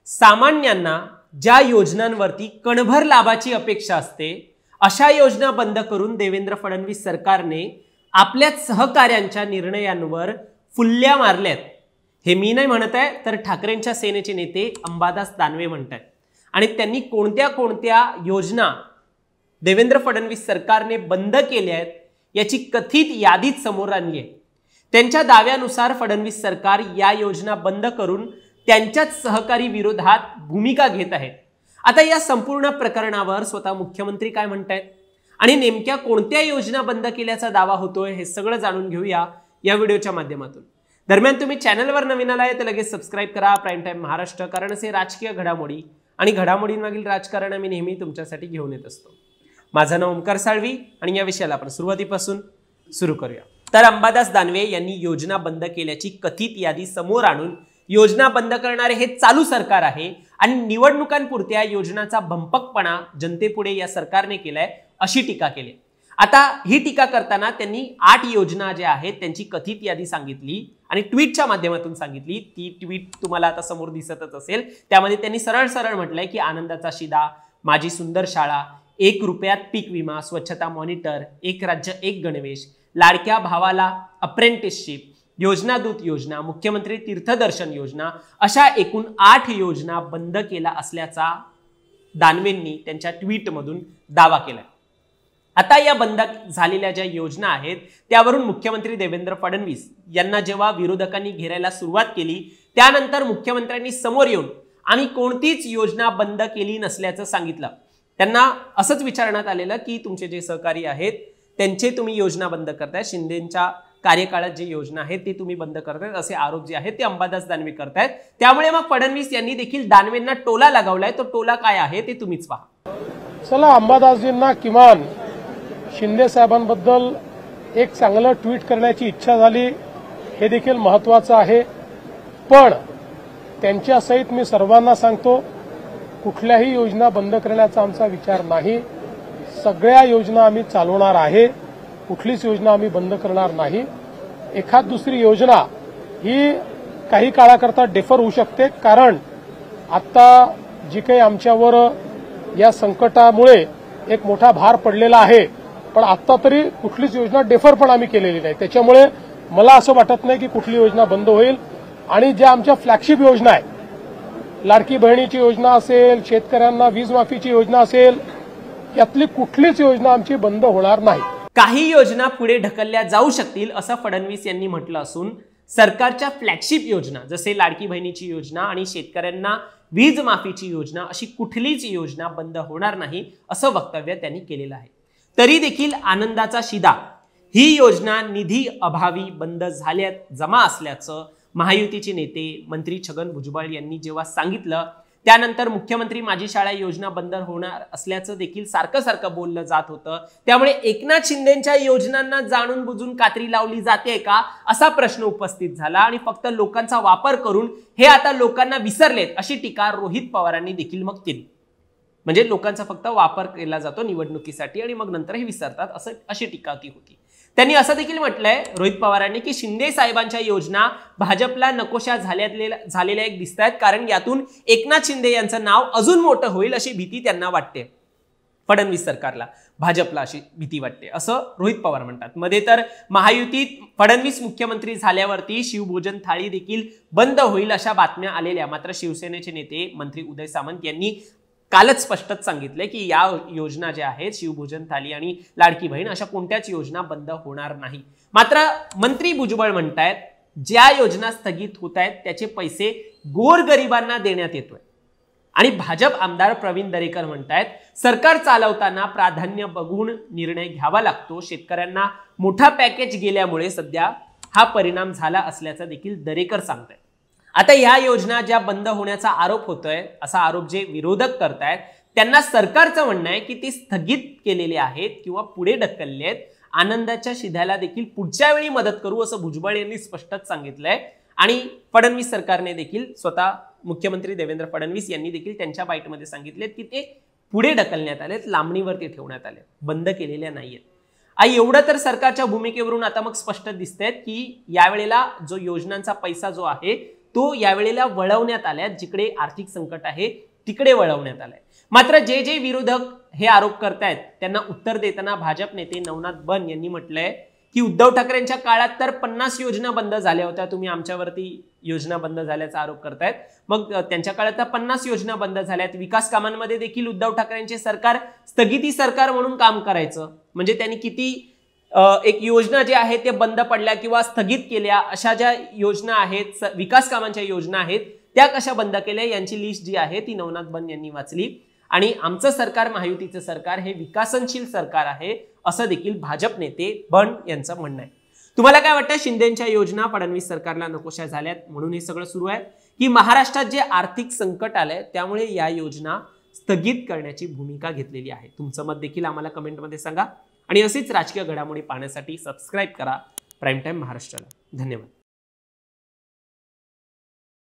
सामान्यांना ज्या योजनांवरती कणभर लाभाची अपेक्षा असते अशा योजना बंद करून देवेंद्र फडणवीस सरकारने आपल्या सहकार्यांच्या निर्णयांवर फुल्ल्या मारल्यात। हे मी नाही म्हणत आहे, तर ठाकरेंच्या सेनेचे नेते अंबादास दानवे म्हणतात। आणि त्यांनी कोणत्या कोणत्या योजना देवेंद्र फडणवीस सरकारने बंद केल्या आहेत याची कथित यादीच समोर आणली आहे। त्यांच्या दाव्यानुसार फडणवीस सरकार या योजना बंद करून त्यांच्याच सहकारी विरोधात भूमिका घेत आहे। आता या संपूर्ण प्रकरणावर स्वतः मुख्यमंत्री काय म्हणतायत आणि नेमक्या कोणत्या योजना बंद केल्याचा दावा होतोय हे सगळं जाणून घेऊया या व्हिडिओच्या माध्यमातून। दरम्यान तुम्ही चॅनलवर नवीन आलाय तर लगेच सबस्क्राइब करा प्राईम टाइम महाराष्ट्र, कारण असे राजकीय घडामोडी आणि घडामोडींमागील राजकारण आम्ही नेहमी तुमच्यासाठी घेऊन येत असतो। माझं नाव ओमकार साळवी आणि या विषयाला आपण सुरुवातीपासून सुरू करूया। तर अंबादास दानवे यांनी योजना बंद केल्याची कथित यादी समोर आणून योजना बंद करणारे हे चालू सरकार आहे आणि निवडणुकांपुरत्या योजनाचा भंपकपणा जनतेपुढे या सरकारने केलाय अशी टीका केली। आता ही टीका करताना त्यांनी 8 योजना ज्या आहेत त्यांची कथित यादी सांगितली आणि ट्विटच्या माध्यमातून सांगितली। ती ट्विट तुम्हाला आता समोर दिसतच असेल। त्यामध्ये त्यांनी सरळ सरळ म्हटलंय की आनंदाचा शिदा, माझी सुंदर शाळा, 1 रुपयात पीक विमा, स्वच्छता मॉनिटर, एक राज्य एक गणवेश, लाडक्या भावाला अप्रेंटिसशिप, योजना दूत योजना, मुख्यमंत्री तीर्थदर्शन योजना, अशा एकूण 8 योजना बंद केला असल्याचा दानवेंनी त्यांच्या ट्विटमधून दावा केलाय। आता या बंद झालेल्या ज्या योजना आहेत त्यावरून मुख्यमंत्री देवेंद्र फडणवीस यांना जेव्हा विरोधकांनी घेरायला सुरुवात केली त्यानंतर मुख्यमंत्र्यांनी समोर येऊन आम्ही कोणतीच योजना बंद केली नसल्याचं सांगितलं। त्यांना असंच विचारण्यात आलेलं की तुमचे जे सहकारी आहेत त्यांचे तुम्ही योजना बंद करताय, शिंदेच्या कार्यकाळात जे योजना आहेत ते तुम्ही बंद करतायत असे आरोप जे आहेत ते अंबादास दानवे करतायत। त्यामुळे मग फडणवीस यांनी देखील दानवेंना टोला लगावलाय। तो टोला काय आहे ते तुम्हीच पहा। चला, अंबादासजींना किमान शिंदे साहेबांबद्दल एक चांगलं ट्विट करण्याची इच्छा झाली हे देखील महत्त्वाचं आहे। पण त्यांच्या सहित मी सर्वांना सांगतो, कुठल्याही योजना बंद करण्याचा आमचा विचार नाही। सगळ्या योजना आम्ही चालवणार आहे, कुठलीच योजना आम्ही बंद करणार नाही। एखाद दुसरी योजना ही काही काळाकरता डेफर होऊ शकते, कारण आता जी काही आमच्यावर या संकटामुळे एक मोठा भार पडलेला आहे, पण आता तरी कुठलीच योजना डेफर पण आम्ही केलेली नाही। त्याच्यामुळे मला असं वाटत नाही की कुठली योजना बंद होईल। आणि ज्या आमच्या फ्लॅगशिप योजना आहेत, लाडकी बहिणीची योजना असेल, शेतकऱ्यांना वीज माफीची योजना असेल, यातली कुठलीच योजना आमची बंद होणार नाही। काही योजना पुढे ढकलल्या जाऊ शकतील असं फडणवीस यांनी म्हटलं असून सरकारच्या फ्लॅगशिप योजना जसे लाडकी बहिणीची योजना आणि शेतकऱ्यांना वीज माफीची योजना अशी कुठलीच योजना बंद होणार नाही असं वक्तव्य त्यांनी केलेलं आहे। तरी देखील आनंदाचा शिदा ही योजना निधी अभावी बंद झाल्यात जमा असल्याचं महायुतीचे नेते मंत्री छगन भुजबळ यांनी जेव्हा सांगितलं त्यानंतर मुख्यमंत्री माझी शाळा योजना बंद होणार असल्याचं देखील सारखं बोललं जात होतं। त्यामुळे एकनाथ शिंदेच्या योजनांना जाणून बुजून कात्री लावली जाते का असा प्रश्न उपस्थित झाला आणि फक्त लोकांचा वापर करून हे आता लोकांना विसरलेत अशी टीका रोहित पवारांनी देखील मग केली। म्हणजे लोकांचा फक्त वापर केला जातो निवडणुकीसाठी आणि मग नंतर हे विसरतात अशी टीका ती होती। त्यांनी असं देखील म्हटलंय रोहित पवारांनी की शिंदे साहेबांच्या योजना भाजपला नकोशा झालेल्या एक दिसतात, कारण यातून एकनाथ शिंदे यांचं नाव अजून मोठं होईल अशी भीती त्यांना वाटते। फडणवीस सरकारला, भाजपला अशी भीती वाटते असं रोहित पवार म्हणतात। मध्ये तर महायुतीत फडणवीस मुख्यमंत्री झाल्यावरती शिवभोजन थाळी देखील बंद होईल अशा बातम्या आलेल्या, मात्र शिवसेनेचे नेते मंत्री उदय सामंत यांनी कालच स्पष्टच सांगितलंय की या योजना ज्या आहेत शिवभोजन थाळी आणि लाडकी बहीण अशा कोणत्याच योजना बंद होणार नाही। मात्र मंत्री भुजबळ म्हणतायत ज्या योजना स्थगित होत आहेत त्याचे पैसे गोरगरिबांना देण्यात येतोय। आणि भाजप आमदार प्रवीण दरेकर म्हणतायत सरकार चालवताना प्राधान्य बघून निर्णय घ्यावा लागतो, शेतकऱ्यांना मोठा पॅकेज गेल्यामुळे सध्या हा परिणाम झाला असल्याचं देखील दरेकर सांगतायत। आता या योजना ज्या बंद होण्याचा आरोप होतोय असा आरोप जे विरोधक करतायत त्यांना सरकारचं म्हणणं आहे की ते स्थगित केलेले आहेत किंवा पुढे ढकलले आहेत। आनंदाच्या शिध्याला देखील पुढच्या वेळी मदत करू असं भुजबळ यांनी स्पष्टच सांगितलंय। आणि फडणवीस सरकारने देखील स्वतः मुख्यमंत्री देवेंद्र फडणवीस यांनी देखील त्यांच्या बाईटमध्ये सांगितले की ते पुढे ढकलण्यात आलेत, लांबणीवरती ठेवण्यात आले, बंद केलेल्या नाहीयेत। एवढं तर सरकारच्या भूमिकेवरून आता मग स्पष्ट दिसतंय की यावेळेला जो योजनांचा पैसा जो आहे तो यावेळेला वळवण्यात आलाय, जिकडे आर्थिक संकट आहे तिकडे वळवण्यात आलाय। मात्र जे जे विरोधक हे आरोप करतायत त्यांना उत्तर देताना भाजप नेते नवनाथ बन यांनी म्हटलंय की उद्धव ठाकरेंच्या काळात तर 50 योजना बंद झाल्या होत्या, तुम्ही आमच्यावरती योजना बंद झाल्याचा आरोप करतायत। मग त्यांच्या काळात तर 50 योजना बंद झाल्यात, विकास कामांमध्ये देखील उद्धव ठाकरेंचे सरकार स्थगिती सरकार म्हणून काम करायचं, म्हणजे त्यांनी किती एक योजना जे आहे ते बंद पडल्या किंवा स्थगित केल्या, अशा ज्या योजना आहेत विकास कामांच्या योजना आहेत त्या कशा बंद केल्या यांची लिस्ट जी आहे ती नवनाथ बन यांनी वाचली। आणि आमचं सरकार, महायुतीचं सरकार हे विकासनशील सरकार आहे असं देखील भाजप नेते बन यांचं म्हणणं आहे। तुम्हाला काय वाटतं, शिंदेच्या योजना फडणवीस सरकारला नकोशा झाल्यात म्हणून हे सगळं सुरू आहे, की महाराष्ट्रात जे आर्थिक संकट आलंय त्यामुळे या योजना स्थगित करण्याची भूमिका घेतलेली आहे? तुमचं मत देखील आम्हाला कमेंटमध्ये सांगा आणि असेच राजकीय घडामोडी पाहण्यासाठी सबस्क्राईब करा प्राईम टाइम महाराष्ट्राला। धन्यवाद।